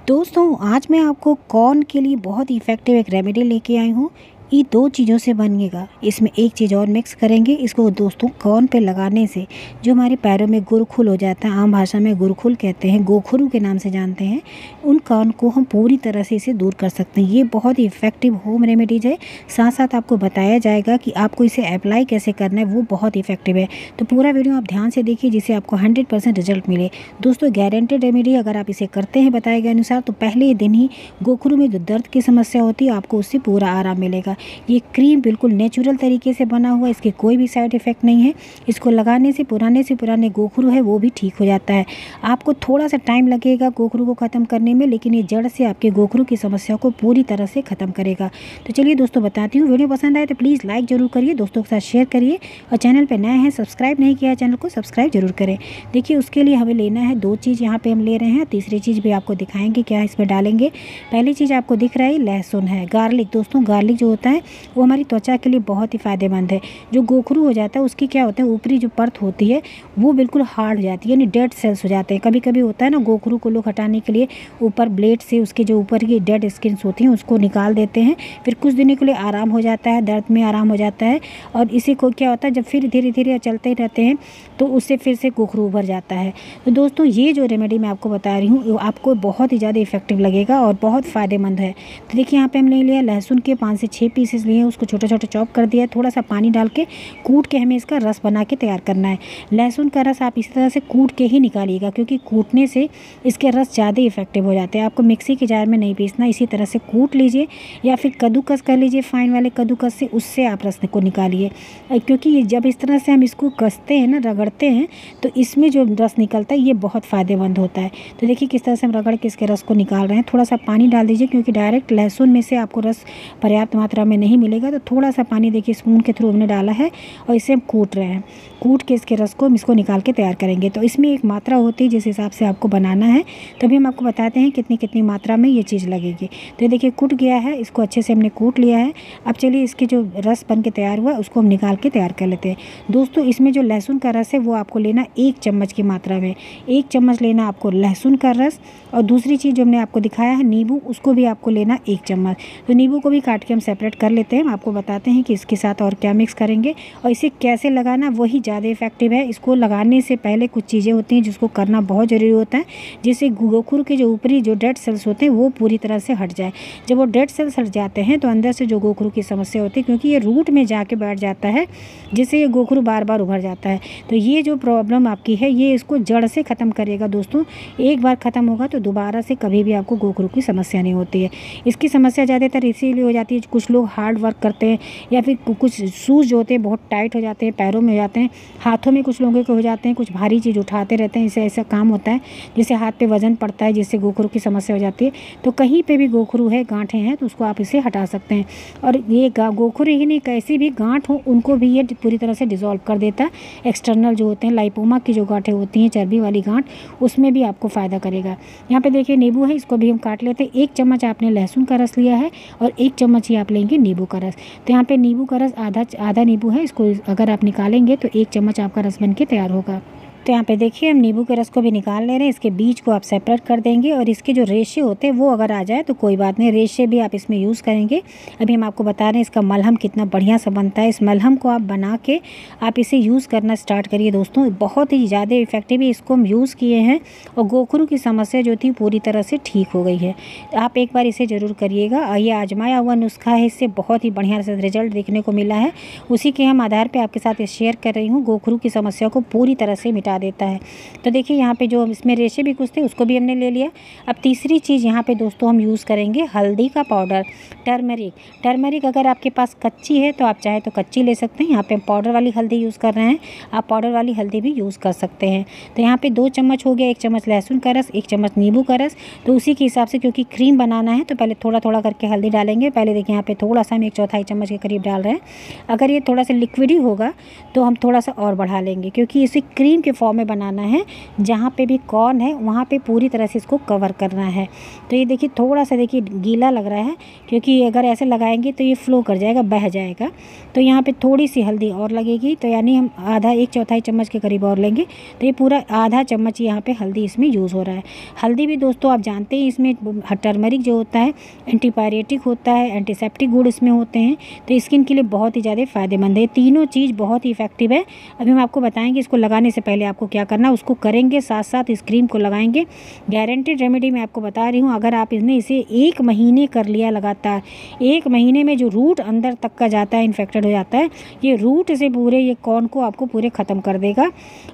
दोस्तों आज मैं आपको कॉर्न के लिए बहुत ही इफ़ेक्टिव एक रेमेडी लेके आई हूँ। ये दो चीज़ों से बनेगा। इसमें एक चीज़ और मिक्स करेंगे। इसको दोस्तों कॉर्न पे लगाने से जो हमारे पैरों में गुरुखुल हो जाता है, आम भाषा में गुरुखुल कहते हैं, गोखरू के नाम से जानते हैं, उन कॉर्न को हम पूरी तरह से इसे दूर कर सकते हैं। ये बहुत ही इफ़ेक्टिव होम रेमेडीज है। साथ साथ आपको बताया जाएगा कि आपको इसे अप्लाई कैसे करना है, वो बहुत इफ़ेक्टिव है। तो पूरा वीडियो आप ध्यान से देखिए जिससे आपको 100% रिजल्ट मिले। दोस्तों गारंटेड रेमेडी, अगर आप इसे करते हैं बताए गए अनुसार तो पहले ही दिन ही गोखरू में जो दर्द की समस्या होती है आपको उससे पूरा आराम मिलेगा। ये क्रीम बिल्कुल नेचुरल तरीके से बना हुआ है, इसके कोई भी साइड इफ़ेक्ट नहीं है। इसको लगाने से पुराने गोखरू है वो भी ठीक हो जाता है। आपको थोड़ा सा टाइम लगेगा गोखरू को ख़त्म करने में, लेकिन ये जड़ से आपके गोखरू की समस्या को पूरी तरह से ख़त्म करेगा। तो चलिए दोस्तों बताती हूँ। वीडियो पसंद आए तो प्लीज़ लाइक ज़रूर करिए, दोस्तों के साथ शेयर करिए, और चैनल पर नए हैं सब्सक्राइब नहीं किया है चैनल को सब्सक्राइब जरूर करें। देखिए उसके लिए हमें लेना है दो चीज़, यहाँ पे हम ले रहे हैं। तीसरी चीज़ भी आपको दिखाएंगे क्या इसमें डालेंगे। पहली चीज़ आपको दिख रहा है लहसुन है, गार्लिक। दोस्तों गार्लिक जो होता है वो हमारी त्वचा के लिए बहुत ही फ़ायदेमंद है। जो गोखरू हो जाता है उसकी क्या होता है, ऊपरी जो परत होती है वो बिल्कुल हार्ड हो जाती है, यानी डेड सेल्स हो जाते हैं। कभी कभी होता है ना, गोखरू को लोग हटाने के लिए ऊपर ब्लेड से उसके जो ऊपर की डेड स्किन्स होती हैं उसको निकाल देते हैं। फिर कुछ दिनों के लिए आराम हो जाता है, दर्द में आराम हो जाता है, और इसी को क्या होता है जब फिर धीरे धीरे चलते रहते हैं तो उससे फिर से गोखरू उभर जाता है। तो दोस्तों ये जो रेमेडी मैं आपको बता रही हूँ आपको बहुत ही ज़्यादा इफेक्टिव लगेगा और बहुत फ़ायदेमंद है। तो देखिए यहाँ पे हमने लिया लहसुन के 5 से 6 पीसेस लिए, उसको छोटा छोटा चॉप कर दिया। थोड़ा सा पानी डाल के कूट के हमें इसका रस बना के तैयार करना है। लहसुन का रस आप इसी तरह से कूट के ही निकालिएगा, क्योंकि कूटने से इसके रस ज़्यादा इफेक्टिव हो जाते हैं। आपको मिक्सी के जार में नहीं पीसना, इसी तरह से कूट लीजिए या फिर कद्दूकस कर लीजिए फाइन वाले कद्दूकस से, उससे आप रस को निकालिए। क्योंकि ये जब इस तरह से हम इसको कसते हैं ना, रगड़ते हैं, तो इसमें जो रस निकलता है ये बहुत फ़ायदेमंद होता है। तो देखिए किस तरह से हम रगड़ के इसके रस को निकाल रहे हैं। थोड़ा सा पानी डाल दीजिए, क्योंकि डायरेक्ट लहसुन में से आपको रस पर्याप्त मात्रा में नहीं मिलेगा। तो थोड़ा सा पानी देखिए स्पून के थ्रू हमने डाला है और इसे हम कूट रहे हैं। कूट के इसके रस को हम इसको निकाल के तैयार करेंगे। तो इसमें एक मात्रा होती है जिस हिसाब से आपको बनाना है, तभी हम आपको बताते हैं कितनी कितनी मात्रा में ये चीज़ लगेगी। तो देखिए कूट गया है, इसको अच्छे से हमने कूट लिया है। अब चलिए इसके जो रस बन के तैयार हुआ उसको हम निकाल के तैयार कर लेते हैं। दोस्तों इसमें जो लहसुन का रस है वो आपको लेना 1 चम्मच की मात्रा में। 1 चम्मच लेना आपको लहसुन का रस, और दूसरी चीज़ जो हमने आपको दिखाया है नींबू, उसको भी आपको लेना 1 चम्मच। तो नींबू को भी काट के हम सेपरेट कर लेते हैं। हम आपको बताते हैं कि इसके साथ और क्या मिक्स करेंगे और इसे कैसे लगाना, वही ज़्यादा इफेक्टिव है। इसको लगाने से पहले कुछ चीज़ें होती हैं जिसको करना बहुत ज़रूरी होता है, जिससे गोखरू के जो ऊपरी जो डेड सेल्स होते हैं वो पूरी तरह से हट जाए। जब वो डेड सेल्स हट जाते हैं तो अंदर से जो गोखरू की समस्या होती है, क्योंकि ये रूट में जाके बैठ जाता है, जिससे ये गोखरू बार बार उभर जाता है। तो ये जो प्रॉब्लम आपकी है ये इसको जड़ से ख़त्म करेगा। दोस्तों एक बार ख़त्म होगा तो दोबारा से कभी भी आपको गोखरू की समस्या नहीं होती है। इसकी समस्या ज़्यादातर इसीलिए हो जाती है, कुछ लोग हार्ड वर्क करते हैं या फिर कुछ शूज़ जो होते हैं बहुत टाइट हो जाते हैं, पैरों में हो जाते हैं, हाथों में कुछ लोगों के हो जाते हैं, कुछ भारी चीज़ उठाते रहते हैं, इससे ऐसा काम होता है जिससे हाथ पे वजन पड़ता है, जिससे गोखरू की समस्या हो जाती है। तो कहीं पे भी गोखरू है, गांठें हैं, तो उसको आप इसे हटा सकते हैं। और ये गोखरू ही नहीं, कैसी भी गांठ हो उनको भी ये पूरी तरह से डिज़ोल्व कर देता है। एक्सटर्नल जो होते हैं लाइपोमा की जो गांठें होती हैं, चर्बी वाली गांठ, उसमें भी आपको फ़ायदा करेगा। यहाँ पे देखिए नींबू है, इसको भी हम काट लेते हैं। 1 चम्मच आपने लहसुन का रस लिया है और 1 चम्मच ही आप लेंगे नींबू का रस। तो यहाँ पे नींबू का रस आधा नींबू है, इसको अगर आप निकालेंगे तो 1 चम्मच आपका रस बन के तैयार होगा। तो यहाँ पे देखिए हम नींबू के रस को भी निकाल ले रहे हैं। इसके बीज को आप सेपरेट कर देंगे, और इसके जो रेशे होते हैं वो अगर आ जाए तो कोई बात नहीं, रेशे भी आप इसमें यूज़ करेंगे। अभी हम आपको बता रहे हैं इसका मलहम कितना बढ़िया सा बनता है। इस मलहम को आप बना के आप इसे यूज़ करना स्टार्ट करिए। दोस्तों बहुत ही ज़्यादा इफेक्टिव है, इसको हम यूज़ किए हैं और गोखरू की समस्या जो थी पूरी तरह से ठीक हो गई है। आप एक बार इसे ज़रूर करिएगा। ये आजमाया हुआ नुस्खा है, इससे बहुत ही बढ़िया से रिजल्ट देखने को मिला है। उसी के हम आधार पर आपके साथ शेयर कर रही हूँ। गोखरू की समस्या को पूरी तरह से मिटा देता है। तो देखिए यहाँ पे जो इसमें रेशे भी कुछ थे उसको भी हमने ले लिया। अब तीसरी चीज़ यहाँ पे दोस्तों हम यूज़ करेंगे हल्दी का पाउडर, टर्मरिक अगर आपके पास कच्ची है तो आप चाहे तो कच्ची ले सकते हैं। यहाँ पे हम पाउडर वाली हल्दी यूज़ कर रहे हैं, आप पाउडर वाली हल्दी भी यूज़ कर सकते हैं। तो यहाँ पे 2 चम्मच हो गया, 1 चम्मच लहसुन का रस, 1 चम्मच नींबू का रस। तो उसी के हिसाब से, क्योंकि क्रीम बनाना है तो पहले थोड़ा थोड़ा करके हल्दी डालेंगे। पहले देखिए यहाँ पे थोड़ा सा हम 1/4 चम्मच के करीब डाल रहे हैं। अगर ये थोड़ा सा लिक्विड ही होगा तो हम थोड़ा सा और बढ़ा लेंगे, क्योंकि इसे क्रीम के फॉर्म में बनाना है, जहाँ पे भी कॉर्न है वहाँ पे पूरी तरह से इसको कवर करना है। तो ये देखिए थोड़ा सा देखिए गीला लग रहा है, क्योंकि अगर ऐसे लगाएंगे तो ये फ्लो कर जाएगा, बह जाएगा। तो यहाँ पे थोड़ी सी हल्दी और लगेगी, तो यानी हम आधा 1/4 चम्मच के करीब और लेंगे। तो ये पूरा आधा चम्मच यहाँ पे हल्दी इसमें यूज़ हो रहा है। हल्दी भी दोस्तों आप जानते हैं इसमें टर्मरिक जो होता है एंटीपायरेटिक होता है, एंटीसेप्टिक गुण इसमें होते हैं, तो स्किन के लिए बहुत ही ज़्यादा फ़ायदेमंद है। तीनों चीज़ बहुत ही इफेक्टिव है। अभी हम आपको बताएंगे इसको लगाने से पहले आपको क्या करना है, उसको करेंगे साथ साथ इस क्रीम को लगाएंगे। गारंटेड रेमेडी मैं आपको बता रही हूँ, अगर आप इसने इसे 1 महीने कर लिया लगातार, 1 महीने में जो रूट अंदर तक का जाता है, इन्फेक्टेड हो जाता है, ये रूट से पूरे ये कॉर्न को आपको पूरे ख़त्म कर देगा।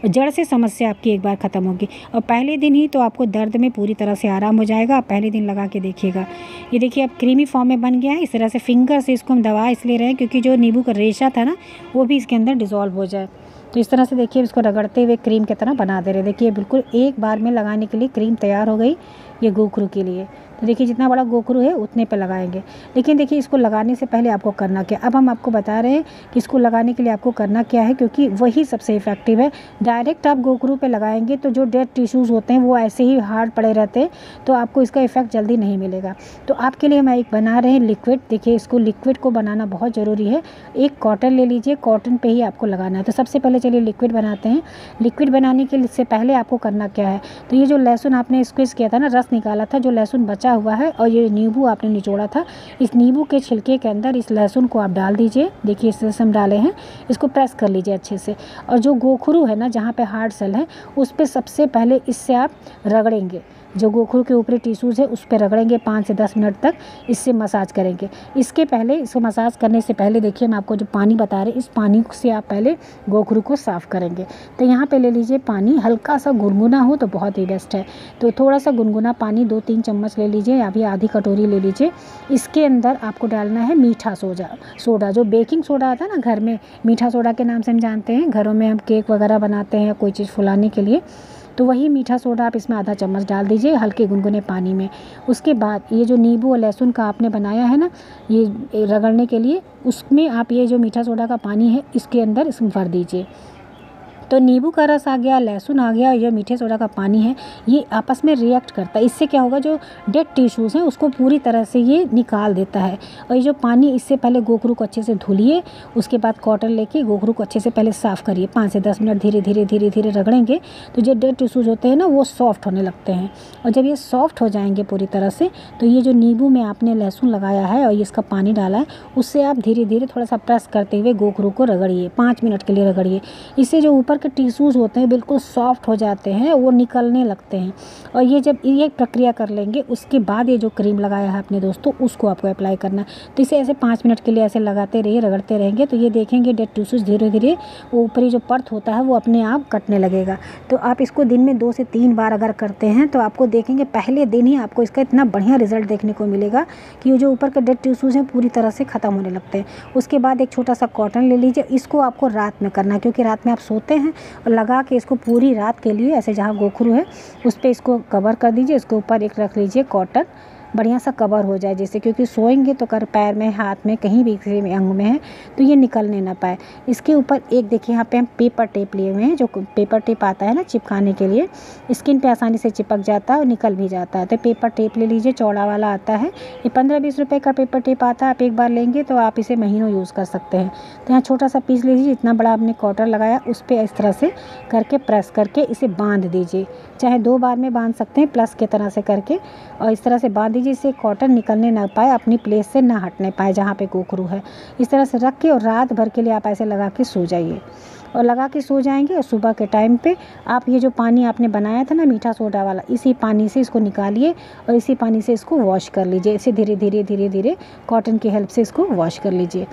जड़ से समस्या आपकी एक बार ख़त्म होगी, और पहले दिन ही तो आपको दर्द में पूरी तरह से आराम हो जाएगा। आप पहले दिन लगा के देखिएगा। ये देखिए अब क्रीमी फॉर्म में बन गया है। इस तरह से फिंगर से इसको हम दबा इसलिए रहे हैं क्योंकि जो नींबू का रेशा था ना वो भी इसके अंदर डिज़ोल्व हो जाए। तो इस तरह से देखिए इसको रगड़ते हुए क्रीम की तरह बना दे रहे। देखिए बिल्कुल एक बार में लगाने के लिए क्रीम तैयार हो गई ये गोखरू के लिए। तो देखिए जितना बड़ा गोखरू है उतने पे लगाएंगे। लेकिन देखिए इसको लगाने से पहले आपको करना क्या, अब हम आपको बता रहे हैं कि इसको लगाने के लिए आपको करना क्या है, क्योंकि वही सबसे इफेक्टिव है। डायरेक्ट आप गोखरू पे लगाएंगे तो जो डेड टिश्यूज़ होते हैं वो ऐसे ही हार्ड पड़े रहते हैं, तो आपको इसका इफेक्ट जल्दी नहीं मिलेगा। तो आपके लिए हम एक बना रहे हैं लिक्विड। देखिए इसको लिक्विड को बनाना बहुत ज़रूरी है। एक कॉटन ले लीजिए, कॉटन पे ही आपको लगाना है। तो सबसे पहले चलिए लिक्विड बनाते हैं। लिक्विड बनाने के से पहले आपको करना क्या है, तो ये जो लहसुन आपने स्क्वीज किया था ना, रस निकाला था, जो लहसुन बचा हुआ है, और ये नींबू आपने निचोड़ा था, इस नींबू के छिलके के अंदर इस लहसुन को आप डाल दीजिए। देखिए इस तरह से हम डाले हैं, इसको प्रेस कर लीजिए अच्छे से। और जो गोखरू है ना, जहाँ पे हार्ड सेल है, उस पर सबसे पहले इससे आप रगड़ेंगे। जो गोखरू के ऊपरी टिश्यूज़ है उस पर रगड़ेंगे 5 से 10 मिनट तक, इससे मसाज करेंगे। इसके पहले इसको मसाज करने से पहले देखिए मैं आपको जो पानी बता रहे, इस पानी से आप पहले गोखरू को साफ़ करेंगे। तो यहाँ पे ले लीजिए पानी, हल्का सा गुनगुना हो तो बहुत ही बेस्ट है। तो थोड़ा सा गुनगुना पानी 2-3 चम्मच ले लीजिए, या भी आधी कटोरी ले लीजिए। इसके अंदर आपको डालना है मीठा सोडा, जो बेकिंग सोडा आता है ना घर में, मीठा सोडा के नाम से हम जानते हैं, घरों में हम केक वगैरह बनाते हैं कोई चीज़ फुलाने के लिए, तो वही मीठा सोडा आप इसमें आधा चम्मच डाल दीजिए हल्के गुनगुने पानी में। उसके बाद ये जो नींबू और लहसुन का आपने बनाया है ना ये रगड़ने के लिए, उसमें आप ये जो मीठा सोडा का पानी है इसके अंदर इसमें भर दीजिए। तो नींबू का रस आ गया, लहसुन आ गया, ये मीठे सोडा का पानी है, ये आपस में रिएक्ट करता है। इससे क्या होगा, जो डेड टिश्यूज़ हैं उसको पूरी तरह से ये निकाल देता है। और ये जो पानी, इससे पहले गोखरू को अच्छे से धुलिए, उसके बाद कॉटन लेके गोखरू को अच्छे से पहले साफ़ करिए। 5 से 10 मिनट धीरे धीरे रगड़ेंगे तो जो डेड टिश्यूज़ होते हैं ना वो सॉफ्ट होने लगते हैं। और जब ये सॉफ्ट हो जाएंगे पूरी तरह से, तो ये जो नींबू में आपने लहसुन लगाया है और ये इसका पानी डाला है, उससे आप धीरे धीरे थोड़ा सा प्रेस करते हुए गोखरू को रगड़िए, 5 मिनट के लिए रगड़िए। इससे जो ऊपर के टिश्यूज़ होते हैं बिल्कुल सॉफ्ट हो जाते हैं, वो निकलने लगते हैं। और ये जब ये प्रक्रिया कर लेंगे, उसके बाद ये जो क्रीम लगाया है अपने दोस्तों उसको आपको अप्लाई करना है। तो इसे ऐसे 5 मिनट के लिए ऐसे लगाते रहिए, रगड़ते रहेंगे, तो ये देखेंगे डेड टिश्यूज़ धीरे धीरे वो ऊपरी जो परत होता है वो अपने आप कटने लगेगा। तो आप इसको दिन में 2 से 3 बार अगर करते हैं तो आपको देखेंगे पहले दिन ही आपको इसका इतना बढ़िया रिजल्ट देखने को मिलेगा कि ये जो ऊपर के डेड टिश्यूज़ हैं पूरी तरह से ख़त्म होने लगते हैं। उसके बाद एक छोटा सा कॉटन ले लीजिए, इसको आपको रात में करना है, क्योंकि रात में आप सोते हैं, और लगा के इसको पूरी रात के लिए ऐसे जहाँ गोखरू है उस पर इसको कवर कर दीजिए। इसके ऊपर एक रख लीजिए कॉटन, बढ़िया सा कवर हो जाए जिससे, क्योंकि सोएंगे तो कर पैर में, हाथ में, कहीं भी किसी अंग में है तो ये निकलने ना पाए। इसके ऊपर एक देखिए यहाँ पे हम पेपर टेप लिए हुए हैं, जो पेपर टेप आता है ना चिपकाने के लिए, स्किन पे आसानी से चिपक जाता है और निकल भी जाता है। तो पेपर टेप ले लीजिए, चौड़ा वाला आता है, ये 15-20 रुपये का पेपर टेप आता है। आप एक बार लेंगे तो आप इसे महीनों यूज़ कर सकते हैं। तो यहाँ छोटा सा पीस लीजिए, जितना बड़ा आपने कॉटन लगाया उस पर इस तरह से करके प्रेस करके इसे बांध दीजिए, चाहे 2 बार में बांध सकते हैं प्लस के तरह से करके, और इस तरह से बांध दीजिए, इससे कॉटन निकलने ना पाए, अपनी प्लेस से ना हटने पाए जहाँ पे गोखरू है। इस तरह से रख के और रात भर के लिए आप ऐसे लगा के सो जाइए, और लगा के सो जाएंगे। और सुबह के टाइम पे आप ये जो पानी आपने बनाया था ना मीठा सोडा वाला, इसी पानी से इसको निकालिए और इसी पानी से इसको वॉश कर लीजिए। इसे धीरे धीरे कॉटन की हेल्प से इसको वॉश कर लीजिए।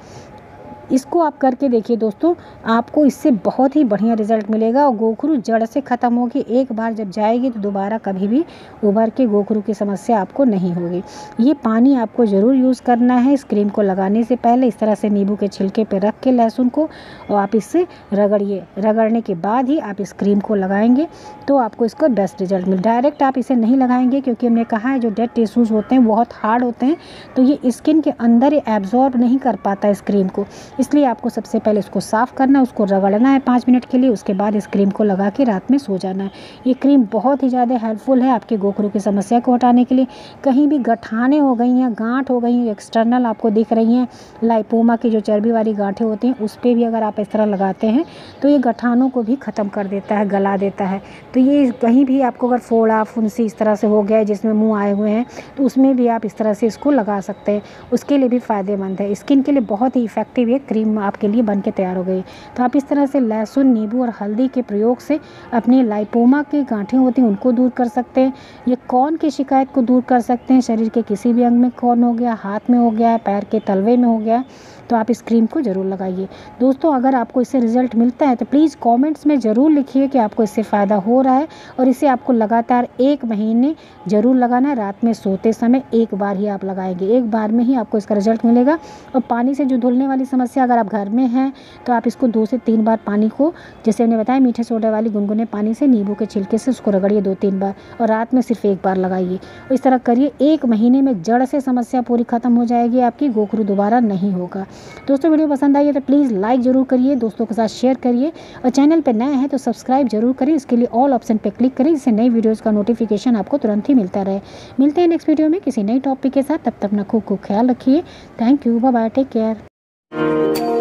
इसको आप करके देखिए दोस्तों, आपको इससे बहुत ही बढ़िया रिजल्ट मिलेगा और गोखरू जड़ से ख़त्म होगी। एक बार जब जाएगी तो दोबारा कभी भी उभर के गोखरू की समस्या आपको नहीं होगी। ये पानी आपको ज़रूर यूज़ करना है इस क्रीम को लगाने से पहले। इस तरह से नींबू के छिलके पे रख के लहसुन को, और आप इससे रगड़िए। रगड़ने के बाद ही आप इस क्रीम को लगाएंगे तो आपको इसका बेस्ट रिजल्ट मिले। डायरेक्ट आप इसे नहीं लगाएंगे, क्योंकि हमने कहा है जो डेड टिश्यूज़ होते हैं बहुत हार्ड होते हैं, तो ये स्किन के अंदर एब्जॉर्ब नहीं कर पाता इस क्रीम को। इसलिए आपको सबसे पहले उसको साफ़ करना है, उसको रगड़ना है 5 मिनट के लिए। उसके बाद इस क्रीम को लगा के रात में सो जाना है। ये क्रीम बहुत ही ज़्यादा हेल्पफुल है आपके गोखरू की समस्या को हटाने के लिए। कहीं भी गठाने हो गई हैं, गांठ हो गई हैं, एक्सटर्नल आपको दिख रही हैं, लाइपोमा की जो चर्बी वाली गांठें होती हैं, उस पर भी अगर आप इस तरह लगाते हैं तो ये गठानों को भी ख़त्म कर देता है, गला देता है। तो ये कहीं भी आपको अगर फोड़ा फुंसी इस तरह से हो गया है जिसमें मुँह आए हुए हैं, तो उसमें भी आप इस तरह से इसको लगा सकते हैं, उसके लिए भी फ़ायदेमंद है। स्किन के लिए बहुत ही इफ़ेक्टिव ये क्रीम आपके लिए बन के तैयार हो गई। तो आप इस तरह से लहसुन, नींबू और हल्दी के प्रयोग से अपनी लाइपोमा की गांठें होती हैं उनको दूर कर सकते हैं। ये कौन की शिकायत को दूर कर सकते हैं। शरीर के किसी भी अंग में कौन हो गया, हाथ में हो गया, पैर के तलवे में हो गया, तो आप इस क्रीम को ज़रूर लगाइए। दोस्तों, अगर आपको इससे रिज़ल्ट मिलता है तो प्लीज़ कमेंट्स में ज़रूर लिखिए कि आपको इससे फ़ायदा हो रहा है। और इसे आपको लगातार 1 महीने ज़रूर लगाना है। रात में सोते समय एक बार ही आप लगाएंगे, एक बार में ही आपको इसका रिज़ल्ट मिलेगा। और पानी से जो धुलने वाली समस्या अगर आप घर में हैं तो आप इसको 2 से 3 बार पानी को, जैसे हमने बताया, मीठे सोडे वाली गुनगुने पानी से नींबू के छिलके से उसको रगड़िए 2-3 बार और रात में सिर्फ 1 बार लगाइए। इस तरह करिए, 1 महीने में जड़ से समस्या पूरी ख़त्म हो जाएगी, आपकी गोखरू दोबारा नहीं होगा। दोस्तों, वीडियो पसंद आई है तो प्लीज़ लाइक ज़रूर करिए, दोस्तों के साथ शेयर करिए और चैनल पर नए हैं तो सब्सक्राइब जरूर करें। इसके लिए ऑल ऑप्शन पर क्लिक करें जिससे नई वीडियोज़ का नोटिफिकेशन आपको तुरंत ही मिलता रहे। मिलते हैं नेक्स्ट वीडियो में किसी नई टॉपिक के साथ। तब तक अपना खूब ख्याल रखिए। Thank you, bye bye, take care.